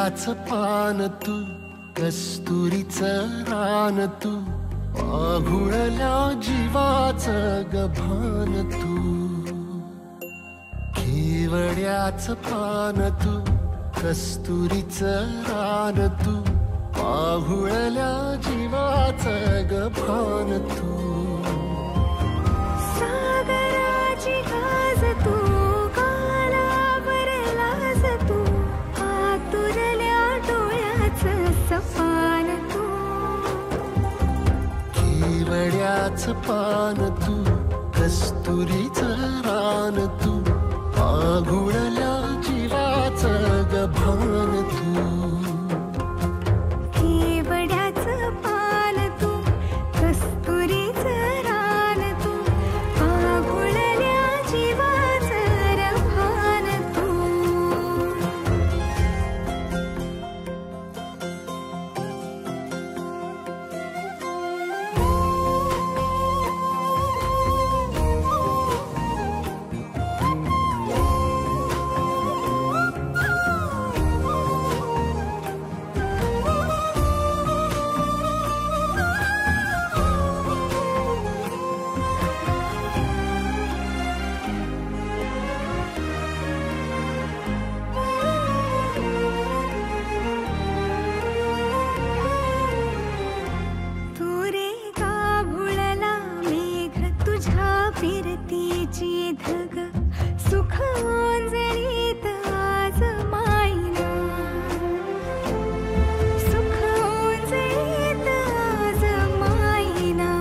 केवड्याचं पान तू, कस्तुरीचं रान तू, आघुळल्या जीवाचं गभान तू. केवड्याचं पान तू, कस्तुरीचं रान तू, आघुळल्या जीवाचं गभान तू. सागराची गाज तू, कालावर लाज तू, आतुरल्या डोळ्याचं सपान तू. केवड्याचं पान तू, कस्तुरीचं रान तू, आघुळल्या जीवाचं गभान तू. केवड्याचं पान तू, कस्तुरीचं रान तू, आघुळल्या जीवाचं रभान तू. फिरतीची धग सुख ओंजळीत आज मायना, सुख ओंजळीत आज मायना.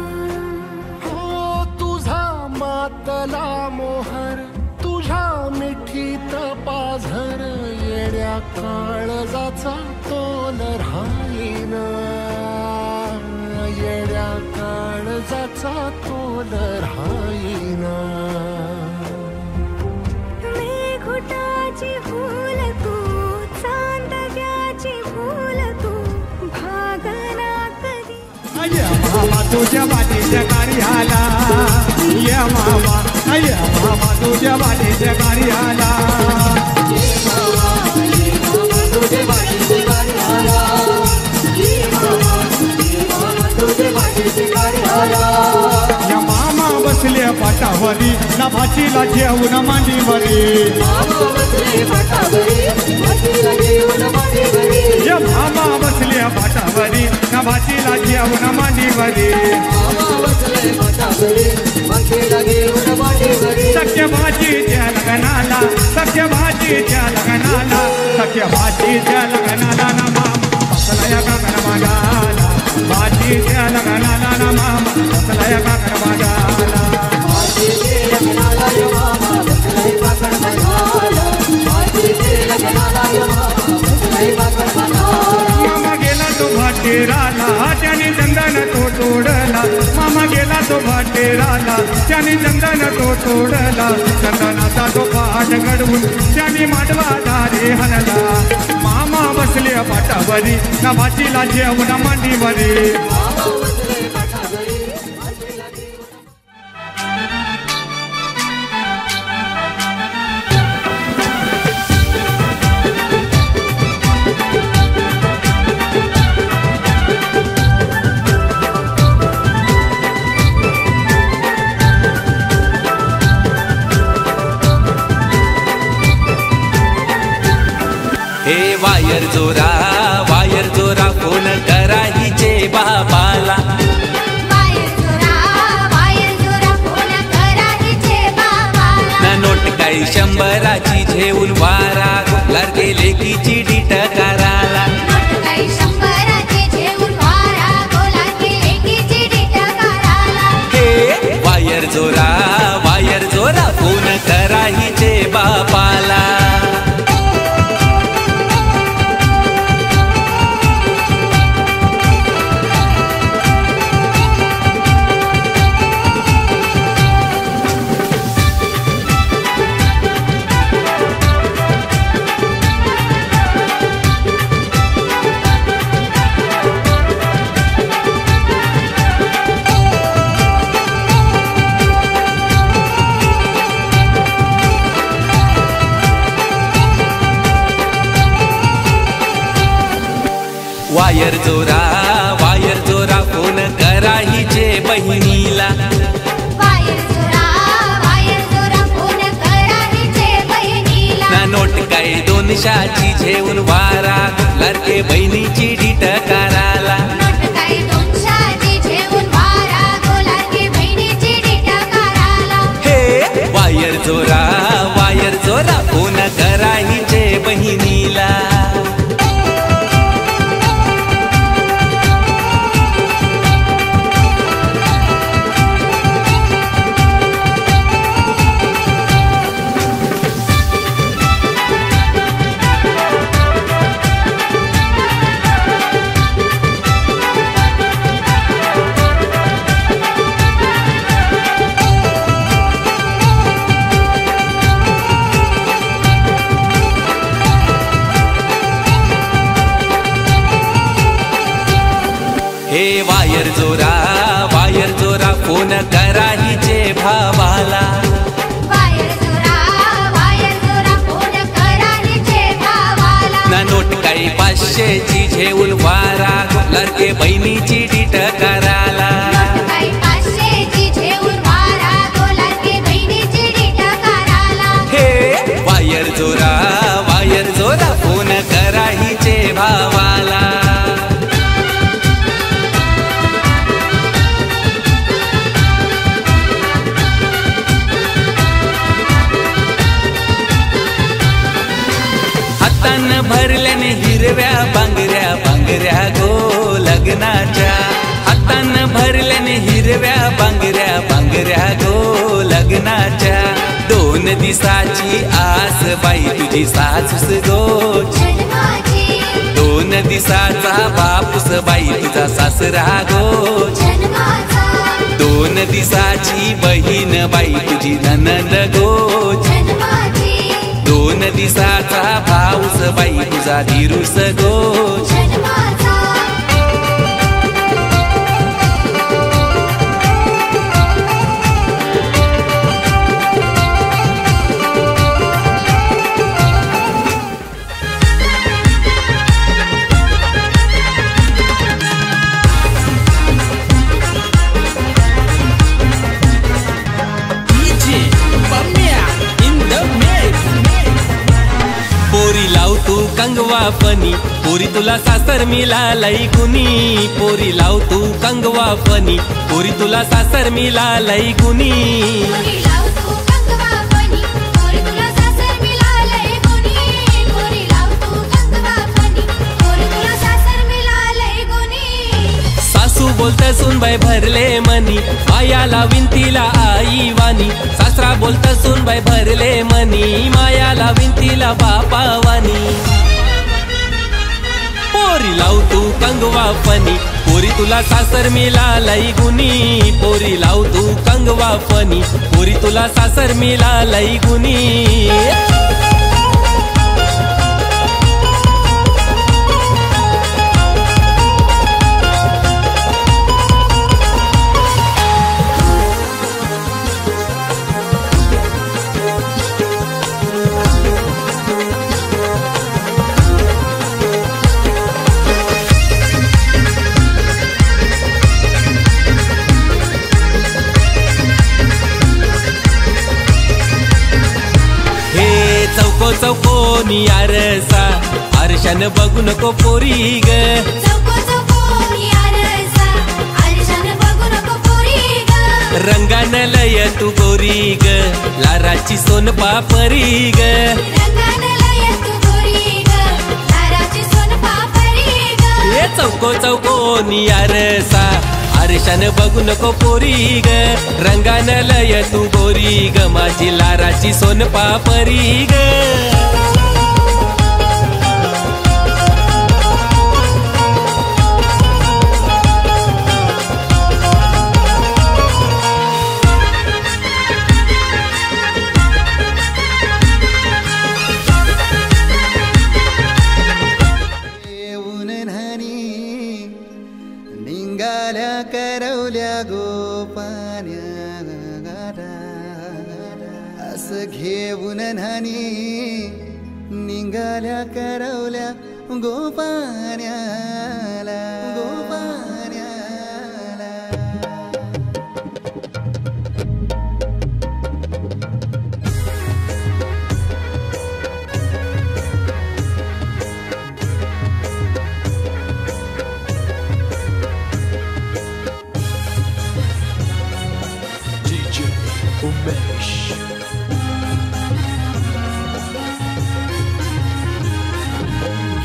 हो तुझा मातला मोहर, तुझ्या मिठीत पाझर, येड्या काळजाचा तोल राहीना, येड्या काळजाचा तोल राहीना. मेघुटाची फूल तू, चांदव्याची फूल तू, भागना कधी. मामा तुझ्या बाटीच्या गाडी आला, या मामा, मामा तुझ्या बाटीच्या गाडी आला, तुझ्या बाटीची गाडी आला, तुझ्या बाटीची गाडी आला. या मामा बसले पाटावरी, नभाचीला जेवून मांडीवरी, मामा बसले पाटावरी, नभाचीला जेवून मांडीवरी. या मामा बसले पाटावरी, नभाचीला जेवून मांडीवरी, मामा बसले पाटावरी, नभाचीला जेवून मांडीवरी. सख्य भाजीच्या लग्नाला, सख्य भाजीच्या लग्नाला, सख्य भाजीच्या लग्नाला ना मामा बसला काकर मागाला, भाजीच्या लग्नाला ना मामा बसला काकर मागाला, भाजीच्या लग्नाला यो मामा बसला काकर मागाला, भाजीच्या लग्नाला यो मामा बसला काकर मागाला. मामा गेला तो भाटेराला, त्याने चंदन तो तोडला, मामा गेला तो भाटेराला, त्याने चंदन तो तोडला, चंदनाचा तो पाठ घडवून त्याने मांडवा दारे हलला. मामा बसले पाटावरी, नभाचीला जेवून मांडीवरी, मामा बसले पाटावरी. हे वायर जोरा फोन करा हिचे बाबाला, वायर जोरा फोन करा हिचे बाबाला. ना नोट काही 100ची घेऊन वारा, गुलार गेले की चिडी टकाराला, नोट काही 100ची घेऊन वारा, गुलार गेले की चिडी टकाराला. हे वायर जोरा फोन करा हिचे बाबाला. वायर जोरा फोन करा हिचे बहिणीला वायर जोरा फोन करा हिचे बहिणीला ना नोट काय 200ची झेवून वारा लाडके बहिणीची डीट कराला नोट काय 200ची झेवून वारा लाडके बहिणीची डीट कराला हे वायर जोरा फोन करा हिचे बहिणीला हे वायर जोरा फोन करा हिचे भावाला वायर जोरा फोन करा हिचे भावाला ना नोट काही 500ची झेवून वारा लाडके बहिणीची डीट कराला नोट काय 500ची झेवून वारा लाडके बहिणीची डीट कराला हे वायर जोरा फोन करा हिचे भावाला भरल्याने हिरव्या बांगऱ्या गो लग्नाच्या हातान भरल्याने हिरव्या बांगऱ्या गो लग्नाच्या 2 दिवसाची आस बाई तुझी सासूस गो जन्माची 2 दिवसाचा बापूस बाई तुझा सासरा गो जन्माचा 2 दिवसाची बहीण बाई तुझी ननंद गो जन्माची 2 दिवसाचा भाऊस बाई तुझा धीरूस गो जन्माचा पोरी लाव तू कंगवा फनी पोरी तुला सासर मिळालय गुनी पोरी लाव तू कंगवा फनी पोरी तुला सासर मिळालय गुनी पोरी लाव तू कंगवा फनी पोरी तुला सासर मिळालय गुनी पोरी लाव तू कंगवा फनी पोरी तुला सासर मिळालय गुनी सासू बोलत सुनबाई भरले मनी मायाला विंतीला आई वाणी सासरा बोलत सुनबाई भरले मनी मायाला विंतीला बापा वाणी पोरी लाव तू कंगवा फनी पोरी तुला सासर मिळालय गुनी पोरी लाव तू कंगवा फनी पोरी तुला सासर मिळालय गुनी चौकोनी आरसा आरशान बघू नको पोरी ग चौकोनी आरशान बघू नको पोरी ग रंगान लय तू गोरी ग लाराची सोन पापरी ग रंगान लय तू गोरी ग लाराची सोन पापरी ग हे चौकोनी आरसा आरशान बघू नको पोरी ग रंगान लय तू गोरी ग माझी लाराची सोन पापरी ग करवल्या गोपान्या असं घेऊन न्हाणी निघाल्या करवल्या गोपाण्याला गोपाण्याला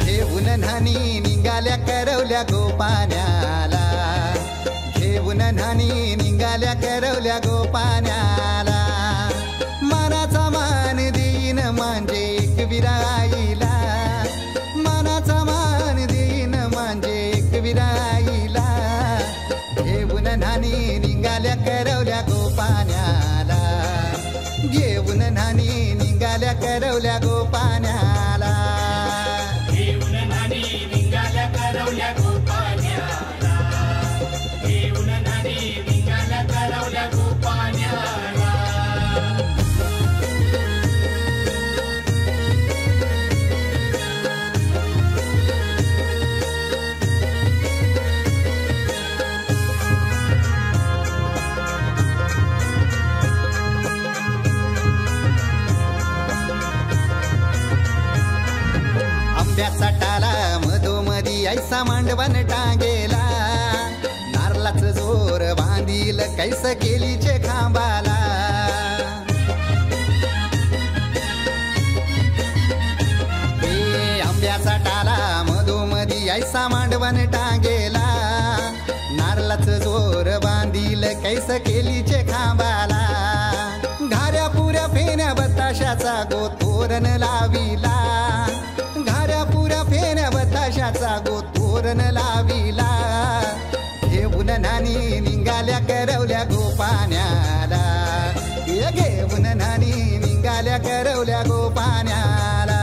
घेऊन न्हाणी निघाल्या करवल्या गोपाण्याला घेऊन न्हाणी निघाल्या करवल्या गोपाण्याला मनाचा मान देईन म्हणजे एक विराईला मनाचा मान देईन म्हणजे एक विराईला घेऊन न्हाणी निघाल्या करवल्या गोपाण्याला घेऊन न्हाणी निघाल्या करवल्या गोपाण्याला घेऊन न्हाणी निघाल्या करवल्या गोपाण्याला घेऊन न्हाणी निघाल्या करवल्या गोपाण्याला आंब्याचा टाला मधोमधी ऐसा मांडवण टांगेला नारळाच जोर बांधील कैस केलीचे खांबाला हे आंब्याचा टाला मधोमधी ऐसा मांडवण टांगेला नारळाच जोर बांधील कैस केलीचे खांबाला घाऱ्या पुऱ्या फेण्या बताशाचा गोतोरण लाविला घाऱ्या पुऱ्या फेण्या बताशाचा गोतोरण लाविला घेऊन न्हाणी निघाल्या करवल्या गोपाण्याला घेऊन न्हाणी निघाल्या करवल्या गोपाण्याला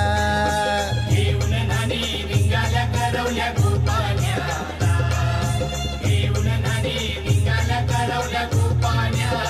घेऊन न्हाणी निघाल्या करवल्या गोपाण्याला घेऊन न्हाणी निघाल्या करवल्या गोपाण्याला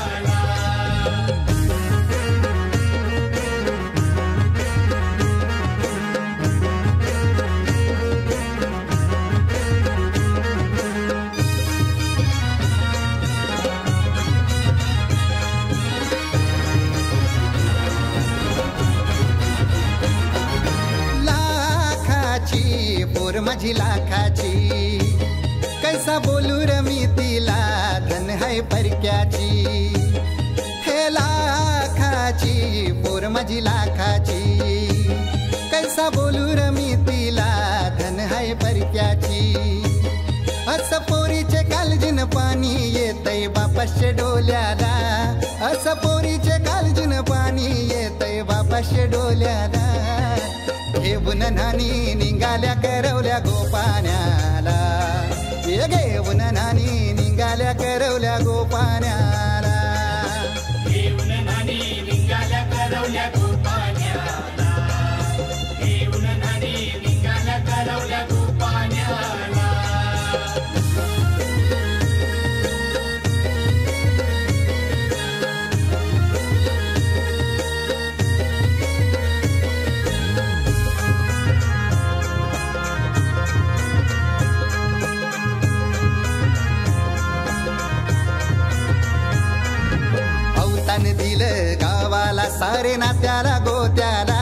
पोर माझी लाखाची कैसा बोलू र मी तिला धन है परक्याची हे लाखाची पोर माझी लाखाची कैसा बोलू र मी तिला धन है परक्याची असं पोरीचे कालजीन पाणी येतय बापाशे डोल्याला असं पोरीचे कालजीन पाणी येतय बापाशे डोल्याला घेऊन न्हाणी निघाल्या करवल्या गोपाण्याला घेऊन न्हाणी निघाल्या करवल्या गोपाण्याला घेऊन न्हाणी निघाल्या करवल्या गोपाण्याला घेऊन न्हाणी निघाल्या करवल्या गोपाण्याला दिलं गावाला सारे नात्याला गोत्याला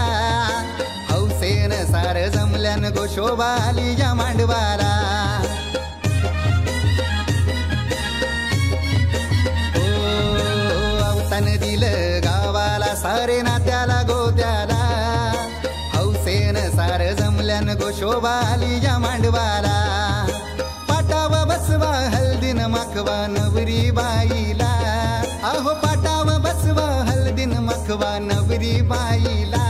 हौसेन सार जमल्यान गोशोभा आली या मांडवाला अवतान दिलं गावाला सारे नात्याला गोत्याला हौसेन सार जमल्यान गोशोभा आली या मांडवाला पाटावा बसवा हल्दीन माखवा नवरी बाईला अहो पाटावा बसवा हल्दीन मखवा नवरी बाईला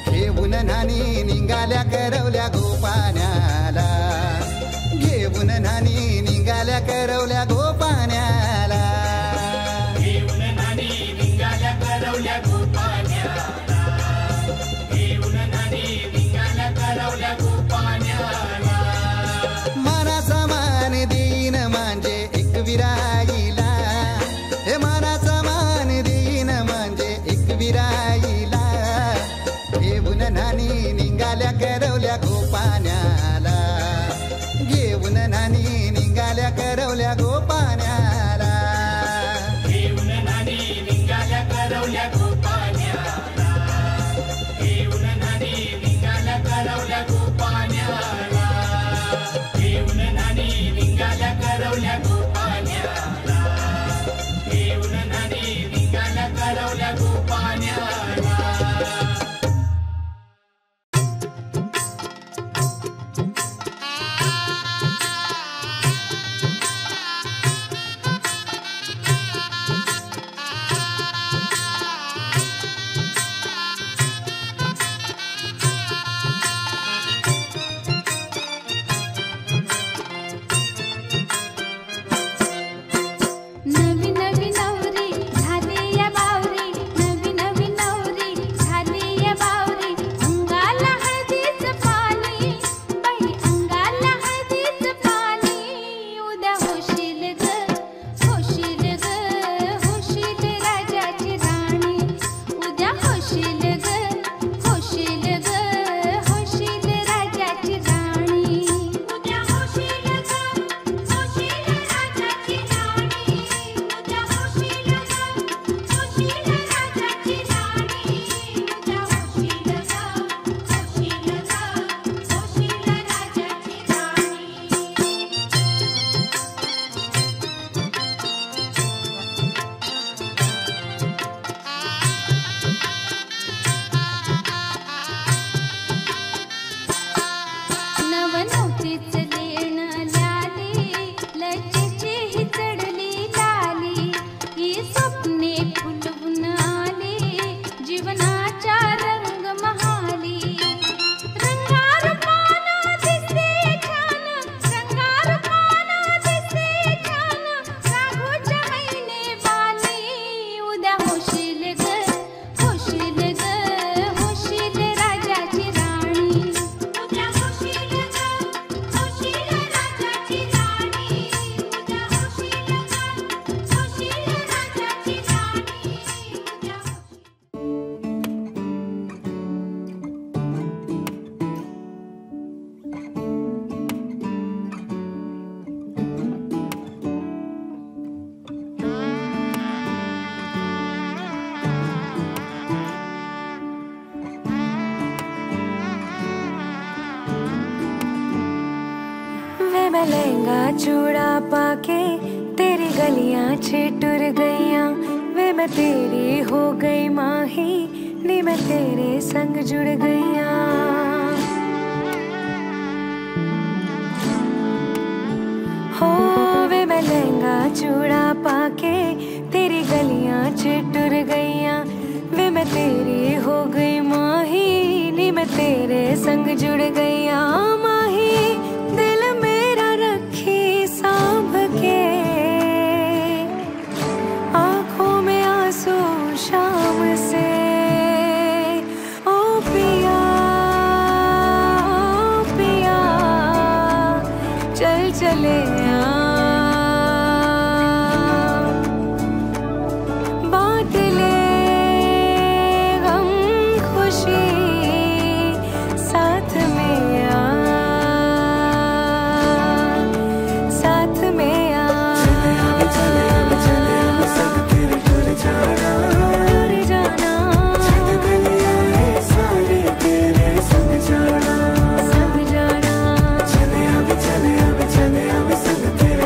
घेऊन न्हाणी निघाल्या करवल्या गोपाण्याला घेऊन न्हाणी निघाल्या करवल्या गोपाण्याला घेऊन न्हाणी निघाल्या करवल्या गोपाण्याला घेऊन न्हाणी निघाल्या करवल्या गोपाण्याला मनाचा मान देईन म्हणजे एक विराईला हे मनाचा मान देईन म्हणजे एक विराईला घेऊन न्हाणी निघाल्या करवल्या गोपा करवल्या गोपाण्याला घेऊन नानी निघाल्या करवल्या गोपाण्याला घेऊन नानी निघाल्या करवल्या गोपाण्याला घेऊन नानी निघाल्या करवल्या गोपाण्याला नवी नवी नवरी झाली या बावरी नवी नवी नवरी झाली या बावरी अंगाला हळदीच पाणी बाई अंगाला हळदीच पाणी उद्या होशील ग होशील राजाची राणी उद्या होशील ग होशील राजाची राणी उद्या होशील ग होशील राजाची राणी उद्या होशील ग होशील राजाची राणी उद्या होशील ग होशील राजाची राणी नवनवतीच लेण ल्याली लज्जेची ही चढली लाली ही स्वप्ने फुलवून आली जीवनाच्या रंग महाली रंगारूपान दिसते छान रंगारूपान दिसते छान राघोच्या महिने बाली उद्या होशील ग होशील राजाची राणी उद्या होशील ग होशील राजाची राणी उद्या होशील ग होशील राजाची राणी उद्या वे मैं लहंगा चूड़ा पाके तेरी गलियां छिटुर गईयां वे मैं तेरी हो गई माही नी मैं तेरे संग जुड़ गईयां हो वे मैं लहंगा चूड़ा पाके तेरी गलियां छिटुर गईयां वे मैं तेरी हो गई माही नी मैं तेरे संग जुड़ गईयां माही दिल मेरा रखी सांभ के आंखों में आंसू शाम से ओ पिया चल चले बांट ले गम खुशी साथ में साथ में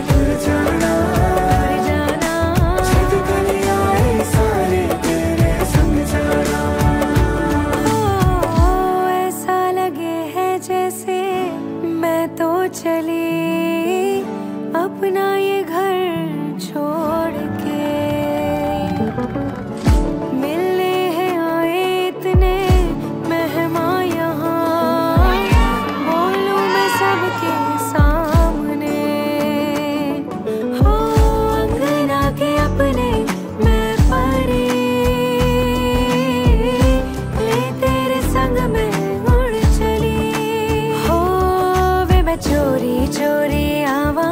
टूर जाना संग जाना ऐसा लगे है जैसे मैं तो चली अपना ये घर छोड़ के मिलने हैं आए इतने मेहमान यहाँ बोलूं मैं सबके सामने हो अंगना के अपने मैं परी ले तेरे संग में उड़ चली हो वे मैं चोरी चोरी आवा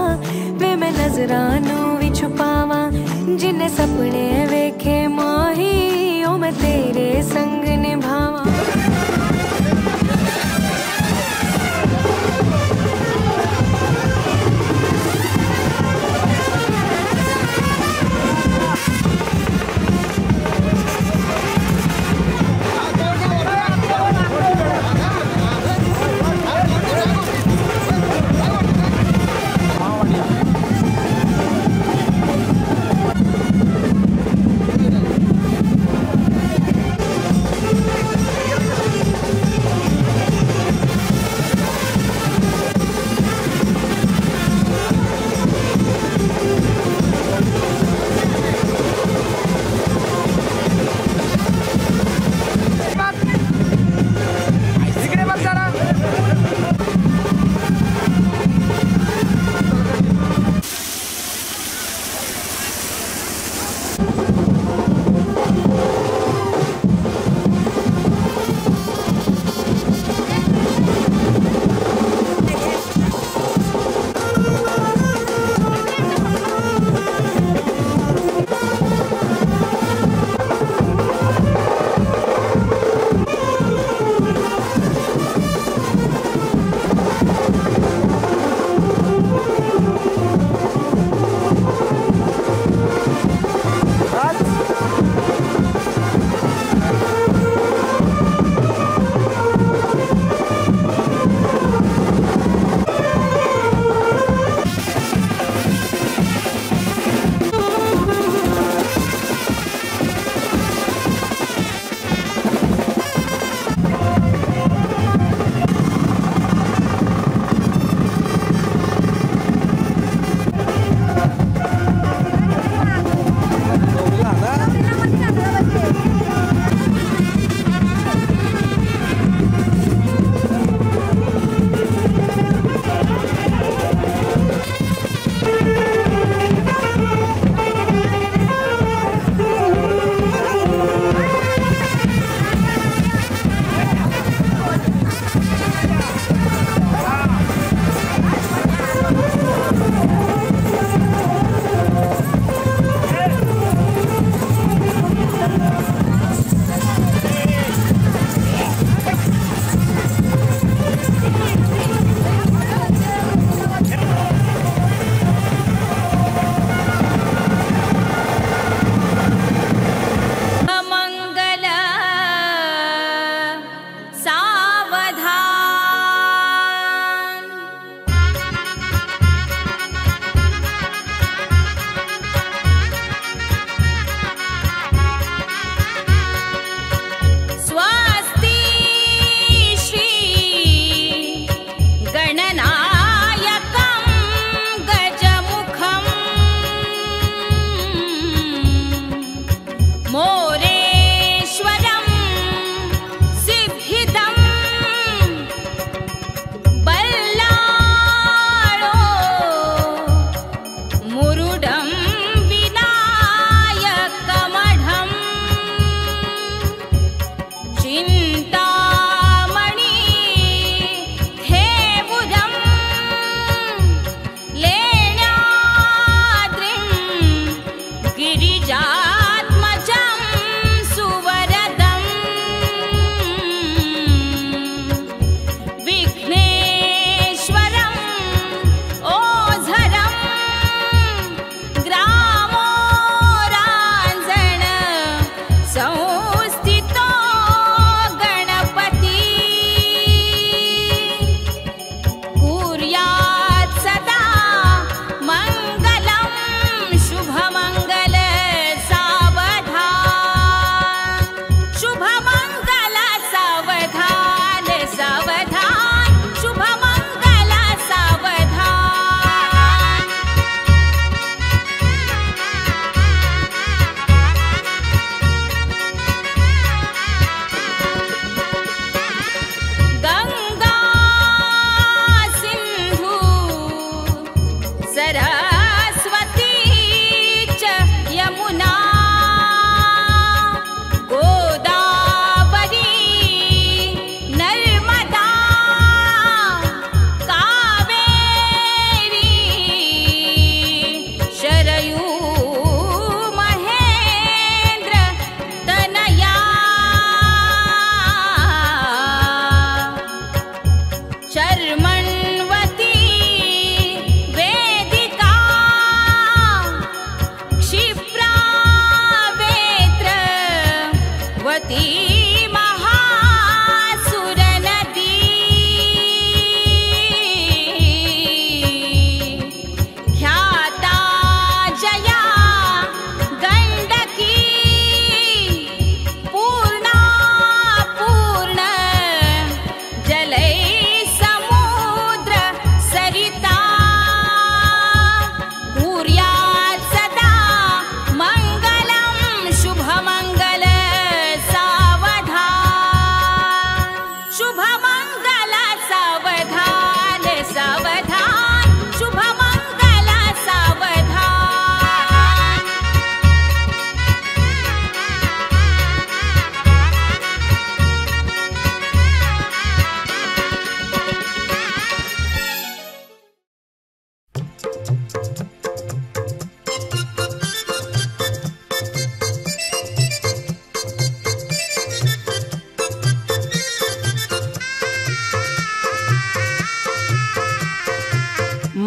वे मैं नजरानू भी छुपावा जिन्ने सपने वेखे माही ओ मैं तेरे संग निभावा मोरेश्वरं सिद्धिदं बल्लाळो मुरुडं विनायकमढं चिन्तामणि धेवुदं लेण्याद्रिं गिरिजात्मजं सुवरदं विघ्नेश्वरं ओझरं ग्रामोरांजण संस्थितो गणपती कुर्यात् सदा मंगलं शुभमंगल सावधान शुभमंगल सावधान सावधान शुभमंगल सावधान गंगा सिंधु सरस्वती च यमुना गोदावरी नर्मदा कावेरी शरयू महेंद्र तनया शर्मण्वती वेदिका क्षिप्रा वेत्रवती महासुरनदी ख्याता जया गण्डकी पूर्णा पूर्ण जलै समुद्र सरिता कुर्यात् सदा मंगलं शुभमंगल सावधान शुभमंगल सावधान सावधान शुभमंगल सावधान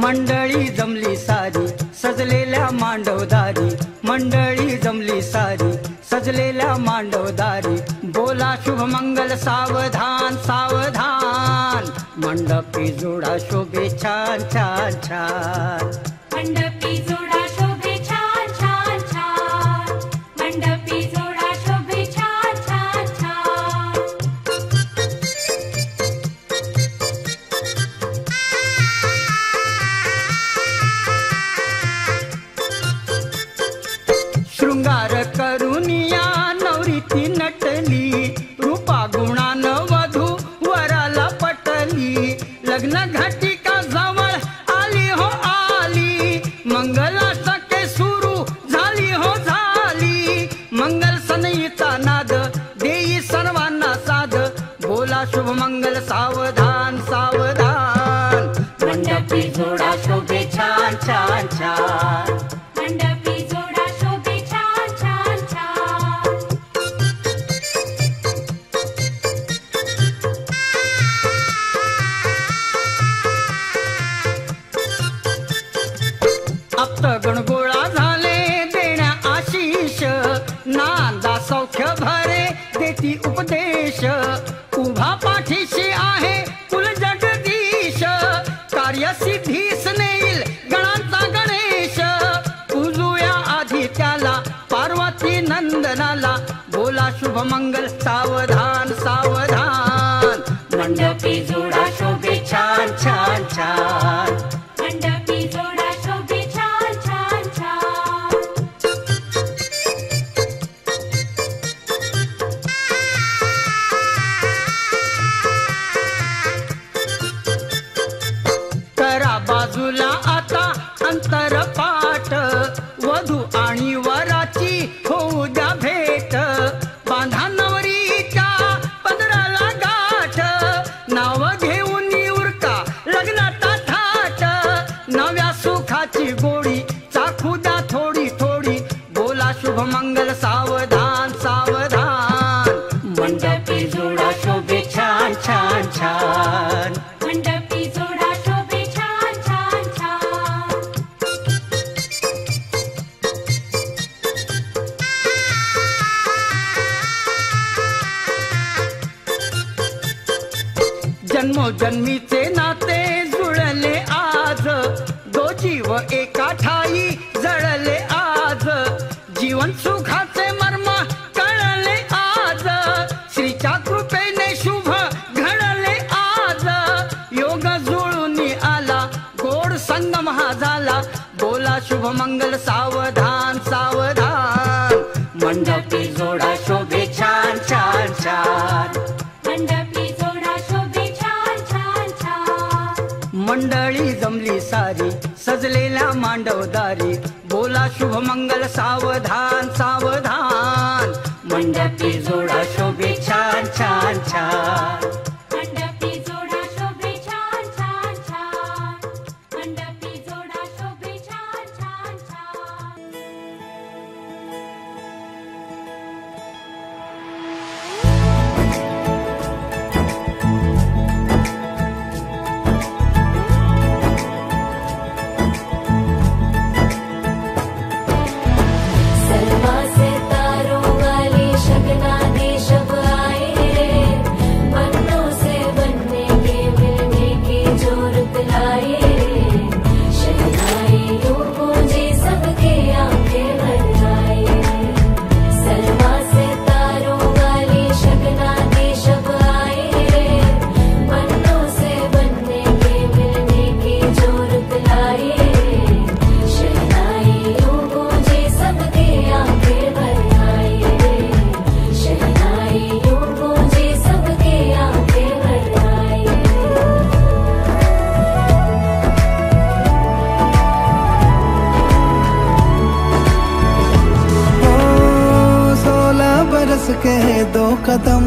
मंडळी जमली सारी सजलेल्या मांडवदारी मंडळी जमली सारी सजलेल्या मांडवदारी बोला शुभमंगल सावधान सावधान मंडपी जोडा शोभे छान छान छान मंडपी जोडा शोभे छान छान छान मंडपी जोडा शोभे छान छान छान शृंगार करुनिया नवरीती नटली रूपा गुणानं वधू वराला पटली लग्न घटिका जवळ आली हो आली मंगला सके सुरू झाली हो झाली मंगल सनईचा नाद देई सर्वांना साध बोला शुभमंगल सावधान सावधान मंडपी जोडा शोभे छान छान छान मंडपी जोडा शोभे छान छान छान सगुण गोळा झाले देण्या आशीष नांदा सौख्य भरे देती उपदेश उभा पाठीशी आहे कुल जगदीश कार्य सिद्धीस नेईल गणांचा गणेश पूजूया आधी त्याला पार्वती नंदनाला बोला शुभ मंगल सावधान सावधान मंडपी जोडा शोभे छान छान छान मंडपी जोडा शोभे छान छान छान जन्मीचे नाते जुळले आज, दो जीव एका ठाई जळले आज, जीवन सुखाचे मर्म कळले आज, श्रीच्या कृपेने शुभ घडले आज, योग जुळून आला गोड संगम हा झाला, बोला शुभ मंगल सावधान सावधान, मंडपी जोडा शोभे छान छान छान, मंडपी जोडा शोभे छान छान छान, मंडळी जमली सारी सजलेल्या मांडवदारी, बोला शुभ मंगल सावधान सावधान, मंडपी जोडा शोभे छान छान छान, मंडपी जोडा शोभे छान छान छान, मंडपी जोडा शोभे छान छान छान. सलमा से तारों वाली शगना दे शब आए रे, बनों से बनने के मिलने की जोरत लाए रे, शहनाई यूं गूंजे सबके आंखें भर आए, सलमा से तारों वाली शगना दे शब आए रे, बनों से बनने के मिलने की जोरत लाए रे, शहनाई यूं गूंजे सबके आंखें भर आए रे, शहनाई यूं गूंजे सबके आंखें भर आए रे. ओ 16 बरस के 2 कदम,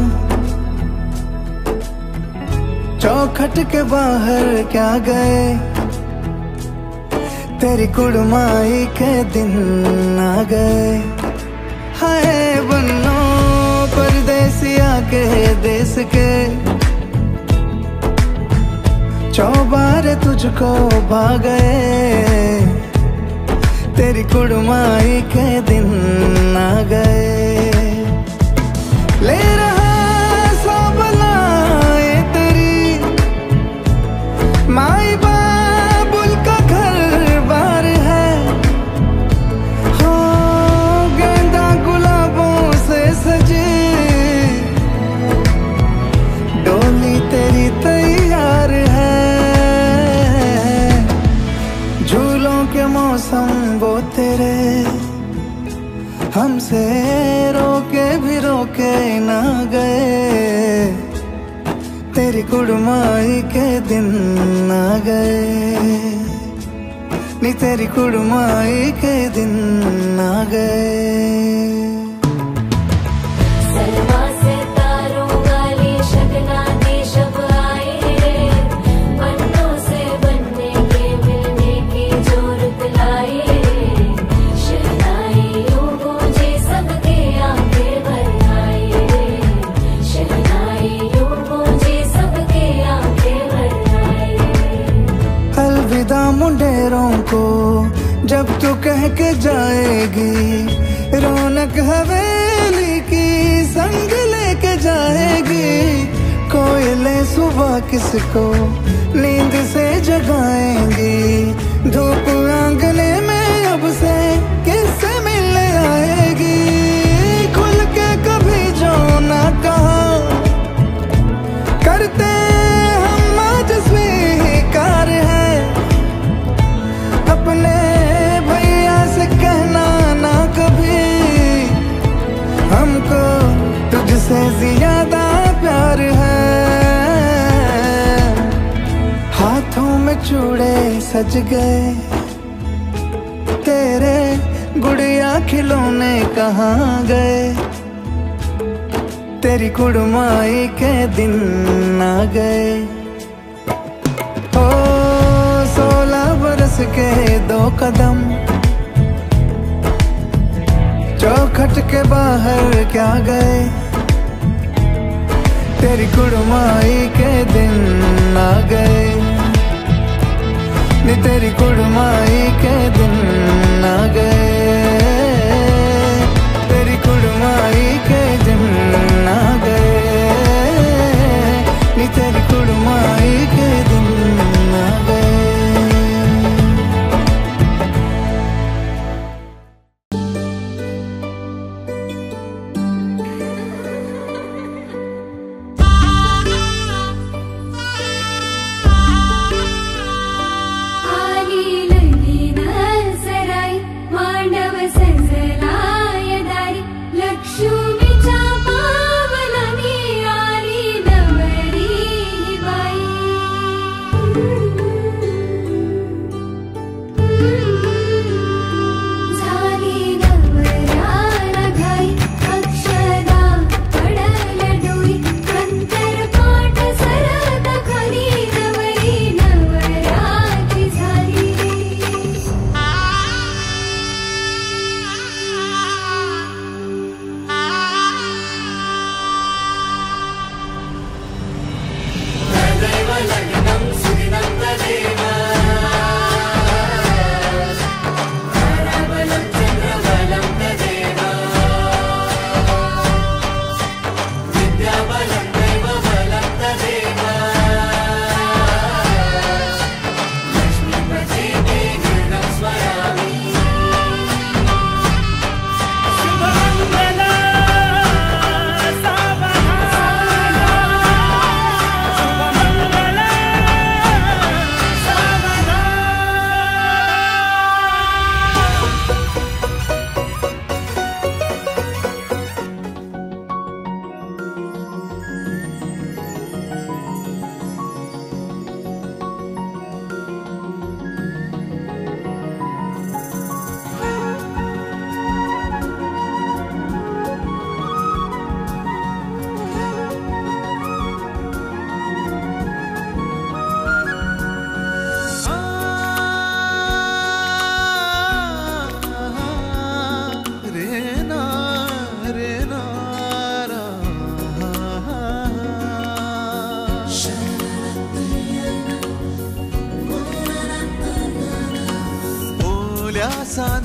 चौखट के बाहर क्या गए, तेरी कुड़माई के दिन आ गए, हाय बन्नो परदेसिया के देश के, चौबारे तुझको भा गए, तेरी कुड़माई के दिन आ गए, ले रहा सब लाए तेरी माई बाबुल का घर बार है, हो गेंदा गुलाबों से सजी डोली तेरी तैयार है, झूलों के मौसम वो तेरे हमसे रोके भी रोके ना गए, तेरी कुड़माई के दिन आ गए, नी तेरी कुड़माई के दिन आ गए. सलमा से तारों वाली शगना दे शब आए रे, बनों से बनने के मिलने की जोरत लाए रे, शहनाई यूं गूंजे सबके आंखें भर आए रे, शहनाई यूं गूंजे सबके आंखें भर आए रे. अलविदा मुंडेरों को जब तू कह के जाएगी, रौनक हवेली की संग लेके जाएगी, कोयले सुबह किसको नींद से जगाएंगी, धूप आंगने में अब से किससे मिलने आएगी, खुल के कभी जो ना कहा करते हम आज स्वीकार है, अपने भैया से कहना ना कभी, हमको तुझसे ज्यादा प्यार है, हाथों में चूड़े सज गए, तेरे गुड़िया खिलौने कहाँ गए, तेरी कुड़माई के दिन आ गए, ओ 16 बरस के 2 कदम, चौखट के बाहर क्या गए, तेरी कुड़माई के दिन आ गए, नी तेरी कुड़माई के दिन आ गए, तेरी कुड़माई के दिन आ गए, नी तेरी कुड़माई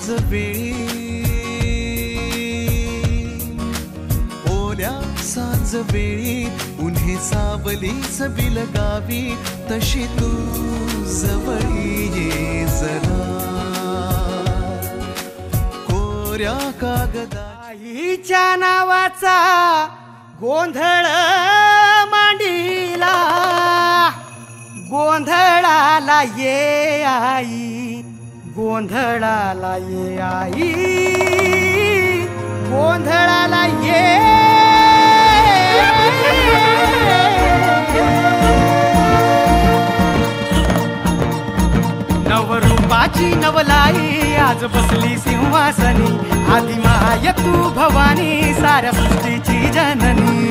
सांज वेळी ओल्या सांज वेळी उन्हे सावलीच बिलगावी तशी तू जवळी ये जरा कोऱ्या कागदा आईच्या नावाचा गोंधळ मांडीला गोंधळाला ये आई गोंधळाला ये आई गोंधळाला ये नवरूपाची नवलाई आज बसली सिंहासनी आदि माय तू भवानी साऱ्या सृष्टीची जननी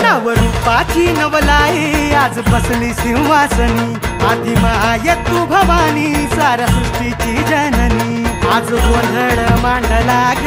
नवरूपाची नवलाई आज बसली सिंहासनी आदि माय तू भवानी साऱ्या सृष्टीची जननी आज गोंधळ मांडला ग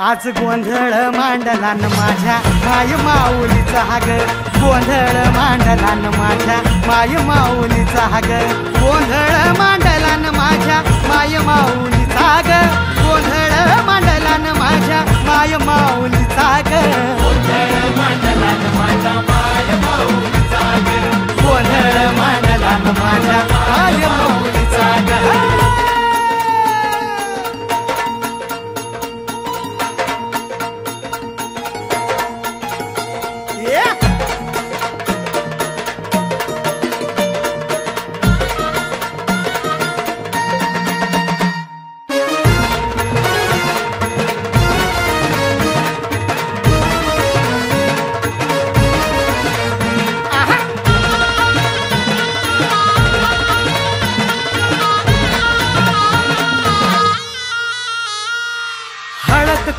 आज गोंधळ मांडला न माझ्या माय माऊलीचा ग गोंधळ मांडला न माझ्या माय माऊलीचा ग गोंधळ मांडला न माझ्या माय माऊलीचा ग गोंधळ मांडला न माझ्या माय माऊलीचा ग गोंधळ मांडला न माझ्या माय माऊलीचा ग गोंधळ मांडला न माझ्या माय माऊलीचा ग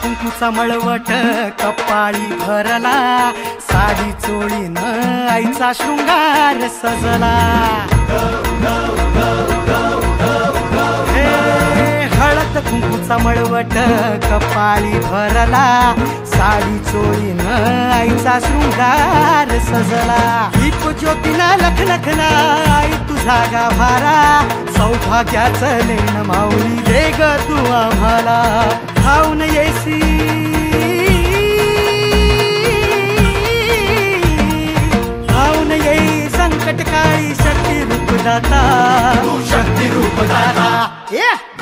कुंकूचा मळवट कपाळी भरला साडी चोळीनं आईचा शृंगार सजला हळद कुंकूचा मळवट कपाळी भरला साडी चोळीनं आईचा शृंगार सजला दीप ज्योतीना लखलखला आई तुझा गाभारा सौभाग्याचं लेण माऊली दे ग तू आम्हाला खाऊन येसी खाऊन येई संकट काळी शक्ती रूप दाता शक्ती रूप दाता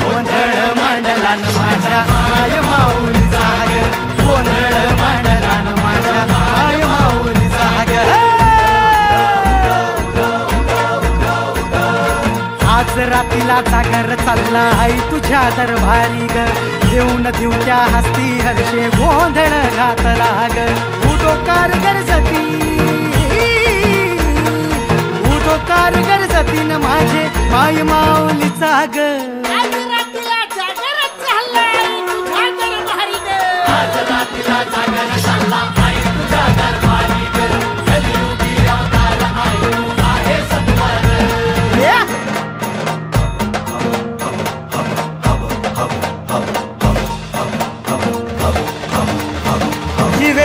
गोंधळ मांडला न माझ्या माय माऊलीचा ग गोंधळ मांडला न माझ्या माय माऊलीचा ग आज रात्रीला जागर चालला आई तुझ्या दरबारी ग देऊन देऊच्या हस्ती हर्षे गोंधळ घातला ग उडोकार गरजती उडोकार गरजती न माझे माय माऊलीचा ग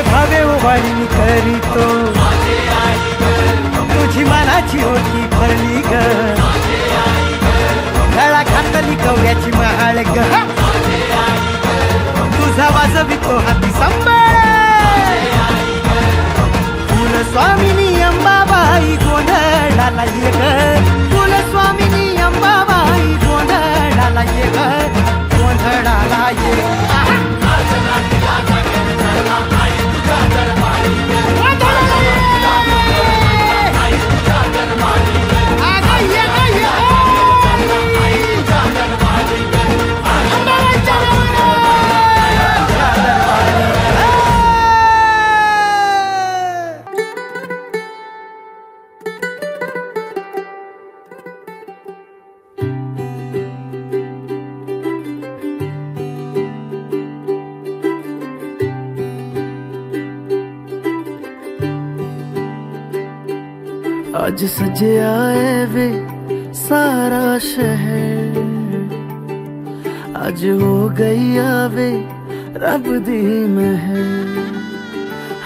भावे उभाळी करीतो तुझी मनाची होती भरली ग गळा घातली कवड्याची महाळ ग तुझा वाजवितो हाती सांभाळ कुलस्वामिनी अंबाबाई गोंधळाला ये ग कुलस्वामिनी अंबाबाई गोंधळाला ये ग गोंधळाला ये आज सजया है वे सारा शहर आज हो गई आवे रब दी महर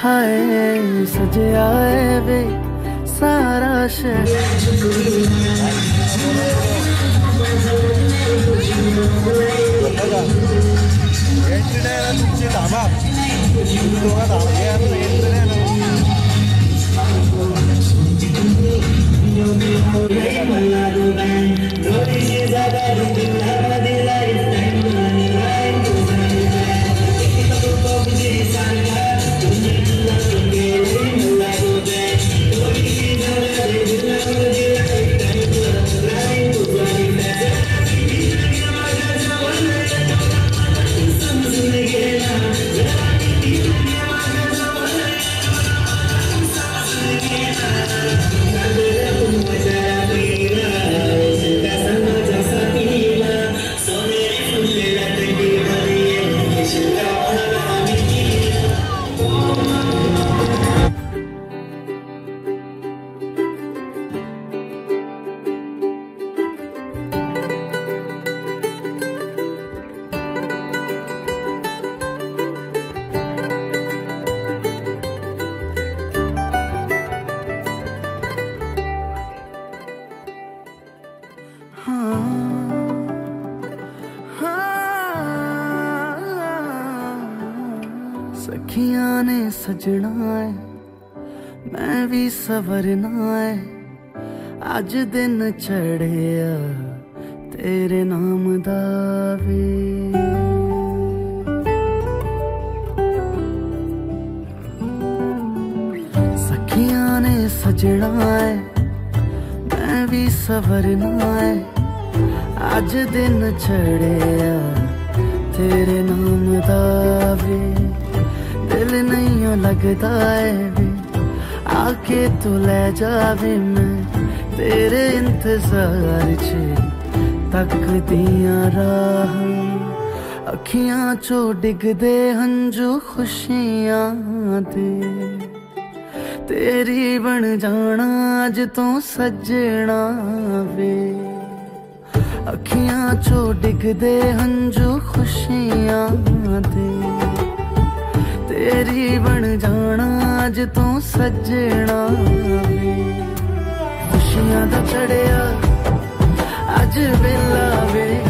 हाय सजया है वे सारा सखियां ने सजना है मैं भी सवरना है अज दिन चढ़िया तेरे नाम दा वे सखियां ने सजना है मैं भी सवरना है अज दिन चढ़िया तेरे नाम दा वे दिल नहीं लगता है वे आके तू ले जावे मैं तेरे इंतजार च तकदियां राह अखियां चो डिगदे हंजू खुशियां दे तेरी बन जाना अज तो सजना वे अखियां चो डिगदे हंजू खुशियां दे तेरी बन जाना अज तो सजना वे खुशियां दा चढ़िया अज वेला वे